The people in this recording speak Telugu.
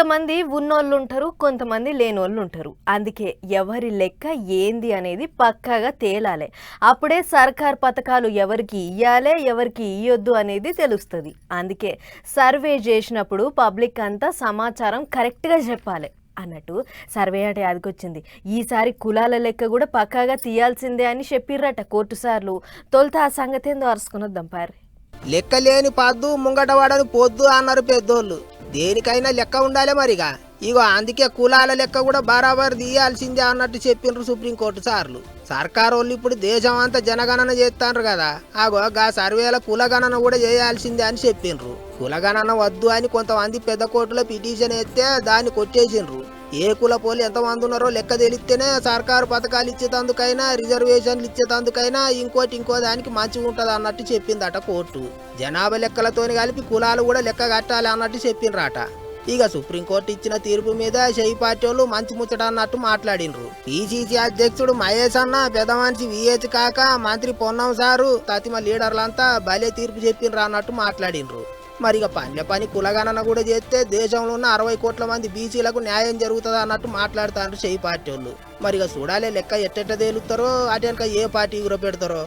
కొంతమంది ఉన్నోళ్ళు ఉంటారు, కొంతమంది లేనోళ్ళు ఉంటారు. అందుకే ఎవరి లెక్క ఏంది అనేది పక్కాగా తేలాలి. అప్పుడే సర్కార్ పథకాలు ఎవరికి ఇయ్యాలి, ఎవరికి ఇయ్యొద్దు అనేది తెలుస్తుంది. అందుకే సర్వే చేసినప్పుడు పబ్లిక్ అంతా సమాచారం కరెక్ట్గా చెప్పాలి అన్నట్టు సర్వే అంటే అదికొచ్చింది. ఈసారి కులాల లెక్క కూడా పక్కాగా తీయాల్సిందే అని చెప్పిర్రట కోర్టు సార్లు. తొలుత ఆ సంగతి ఏందో అరుచుకునొద్దాం పారి. లెక్కలేని పద్దు ముంగట వాడని పొద్దు అన్నారు పెద్దోళ్ళు. దేనికైనా లెక్క ఉండాలి మరిగా. ఇగో అందుకే కులాల లెక్క కూడా బరాబర్ తీయాల్సిందే అన్నట్టు చెప్పిండ్రు సుప్రీంకోర్టు సార్లు. సర్కారోళ్ళు ఇప్పుడు దేశం అంతా జనగణన చేస్తాండ్రు కదా, ఆగో గా సర్వేల కులగణన కూడా చేయాల్సిందే అని చెప్పిండ్రు. కులగణన వద్దు అని కొంతమంది పెద్ద కోర్టులో పిటిషన్ ఎత్తే దాన్ని కొట్టేసిండ్రు. ఏ కుల పోలు ఎంతమంది ఉన్నారో లెక్క తెలిస్తేనే సర్కారు పథకాలు ఇచ్చేతందుకైనా, రిజర్వేషన్లు ఇచ్చేతందుకైనా ఇంకో దానికి మంచిగా ఉంటుంది అన్నట్టు చెప్పిందట కోర్టు. జనాభా లెక్కలతోని కలిపి కులాలు కూడా లెక్క కట్టాలి అన్నట్టు చెప్పిండ్రట. ఇక సుప్రీంకోర్టు ఇచ్చిన తీర్పు మీద షై పార్టీ వాళ్ళు మంచి ముచ్చట అన్నట్టు మాట్లాడినరు. పిసిసి అధ్యక్షుడు మహేష్ అన్న, పెద్ద మనిషి విహెచ్ కాక, మంత్రి పొన్నం సారు, తతిమ లీడర్లంతా భలే తీర్పు చెప్పిండ్రు అన్నట్టు మాట్లాడినరు. మరి ఇక పని కులగణన కూడా చేస్తే దేశంలో ఉన్న 60 కోట్ల మంది బీసీలకు న్యాయం జరుగుతుంది అన్నట్టు మాట్లాడుతారు షై పార్టీ వాళ్ళు. మరి ఇక చూడాలి లెక్క ఎట్టెట్ట తేలుతారో, అటెనక ఏ పార్టీ పెడతారో.